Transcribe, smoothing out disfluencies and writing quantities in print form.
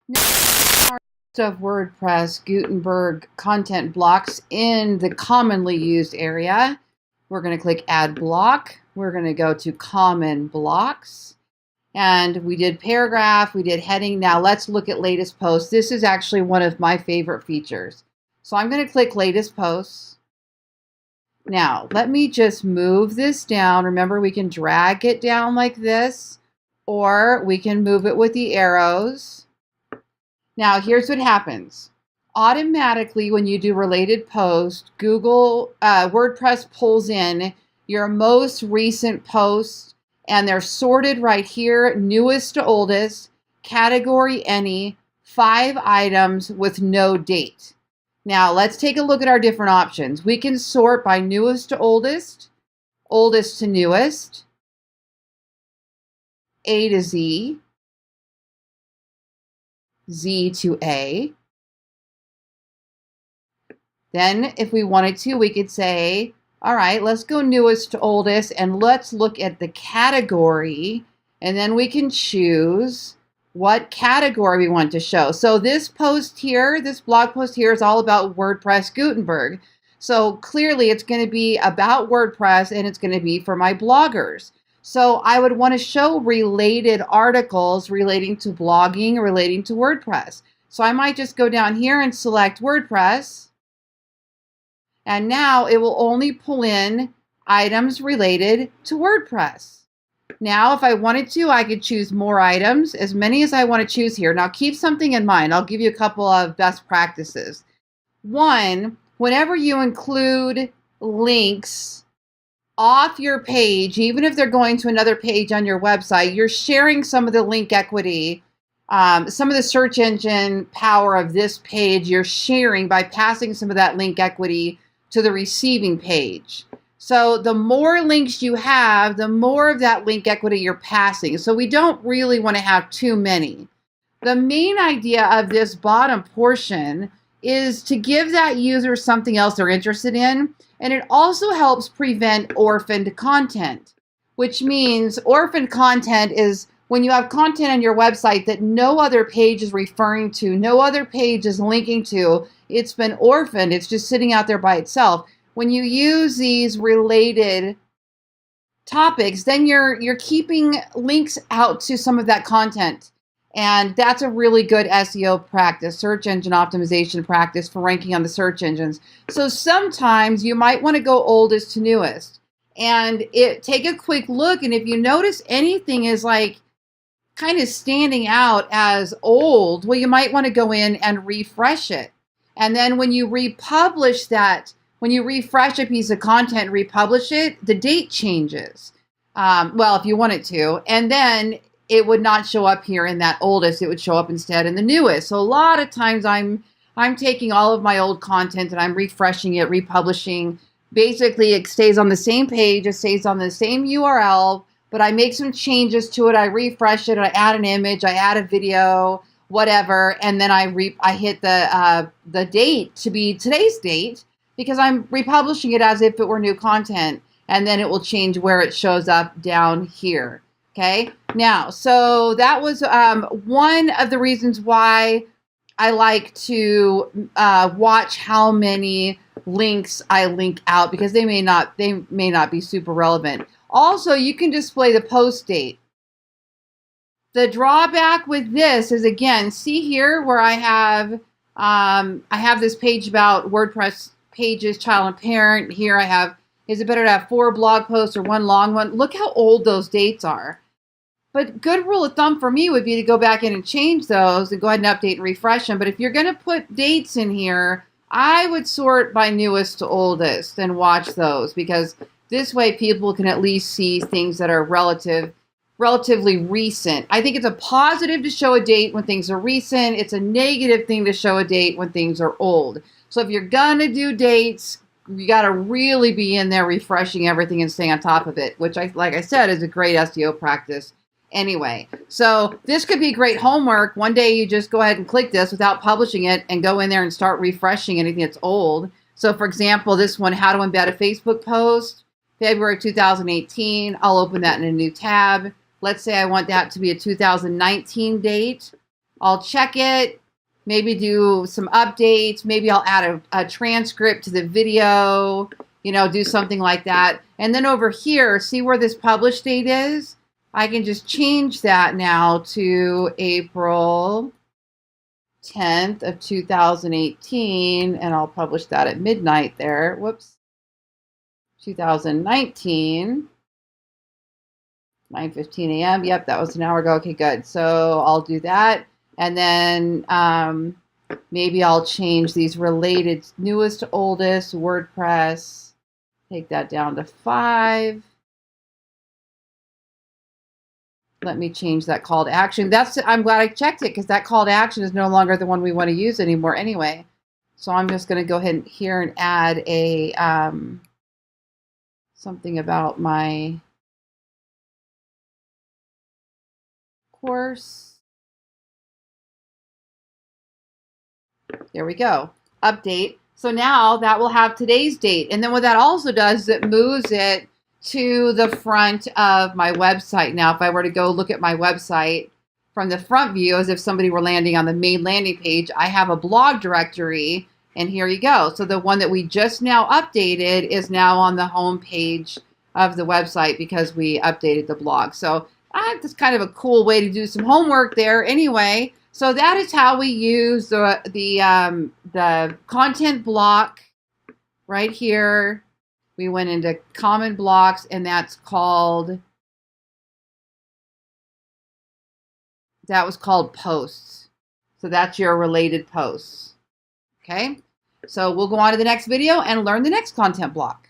Of WordPress Gutenberg content blocks in the commonly used area. We're going to click Add Block. We're going to go to Common Blocks. And we did paragraph, we did heading. Now let's look at latest posts. This is actually one of my favorite features. So I'm going to click latest posts. Now let me just move this down. Remember, we can drag it down like this, or we can move it with the arrows. Now, here's what happens. Automatically, when you do related post, WordPress pulls in your most recent posts, and they're sorted right here, newest to oldest, category any, 5 items with no date. Now, let's take a look at our different options. We can sort by newest to oldest, oldest to newest, A to Z, Z to A. Then if we wanted to, we could say, all right, let's go newest to oldest and let's look at the category, and then we can choose what category we want to show. So this post here, this blog post here is all about WordPress Gutenberg. So clearly it's going to be about WordPress and it's going to be for my bloggers. So I would want to show related articles relating to blogging, relating to WordPress. So I might just go down here and select WordPress. And now it will only pull in items related to WordPress. Now, if I wanted to, I could choose more items, as many as I want to choose here. Now, keep something in mind. I'll give you a couple of best practices. One, whenever you include links off your page, even if they're going to another page on your website, you're sharing some of the link equity, some of the search engine power of this page you're sharing by passing some of that link equity to the receiving page. So the more links you have, the more of that link equity you're passing. So we don't really want to have too many. The main idea of this bottom portion is to give that user something else they're interested in. And it also helps prevent orphaned content, which means orphaned content is when you have content on your website that no other page is referring to, no other page is linking to. It's been orphaned. It's just sitting out there by itself. When you use these related topics, then you're keeping links out to some of that content. And that's a really good SEO practice, search engine optimization practice for ranking on the search engines. So sometimes you might want to go oldest to newest and take a quick look. And if you notice anything is like kind of standing out as old, well, you might want to go in and refresh it. And then when you republish that, when you refresh a piece of content and republish it, the date changes. Well, if you want it to. And then it would not show up here in that oldest. It would show up instead in the newest. So a lot of times I'm taking all of my old content and I'm refreshing it, republishing. Basically, it stays on the same page. It stays on the same URL, but I make some changes to it. I refresh it. I add an image. I add a video, whatever. And then I hit the date to be today's date because I'm republishing it as if it were new content. And then it will change where it shows up down here. Okay, now, so that was one of the reasons why I like to watch how many links I link out, because they may not be super relevant. Also, you can display the post date. The drawback with this is, again, see here where I have this page about WordPress pages, child and parent. Here I have, is it better to have 4 blog posts or 1 long one? Look how old those dates are. But good rule of thumb for me would be to go back in and change those and go ahead and update and refresh them. But if you're going to put dates in here, I would sort by newest to oldest and watch those, because this way people can at least see things that are relatively recent. I think it's a positive to show a date when things are recent. It's a negative thing to show a date when things are old. So if you're going to do dates, you got to really be in there refreshing everything and staying on top of it, which, like I said, is a great SEO practice. Anyway, so this could be great homework. One day you just go ahead and click this without publishing it and go in there and start refreshing anything that's old. So for example, this one, how to embed a Facebook post, February 2018. I'll open that in a new tab. Let's say I want that to be a 2019 date. I'll check it, maybe do some updates, maybe I'll add a transcript to the video, you know, do something like that. And then over here, see where this publish date is? I can just change that now to April 10th of 2018, and I'll publish that at midnight there. Whoops. 2019. 9:15 a.m. Yep, that was an hour ago. Okay, good. So I'll do that. And then maybe I'll change these related newest to oldest, WordPress. Take that down to 5. Let me change that call to action. I'm glad I checked it because that call to action is no longer the one we want to use anymore anyway. So I'm just going to go ahead here and add a something about my course. There we go. Update. So now that will have today's date. And then what that also does is it moves it to the front of my website. Now, if I were to go look at my website from the front view, as if somebody were landing on the main landing page, I have a blog directory, and here you go. So the one that we just now updated is now on the home page of the website because we updated the blog. So that's kind of a cool way to do some homework there. Anyway, so that is how we use the content block right here. We went into common blocks, and that was called posts. So that's your related posts. Okay, so we'll go on to the next video and learn the next content block.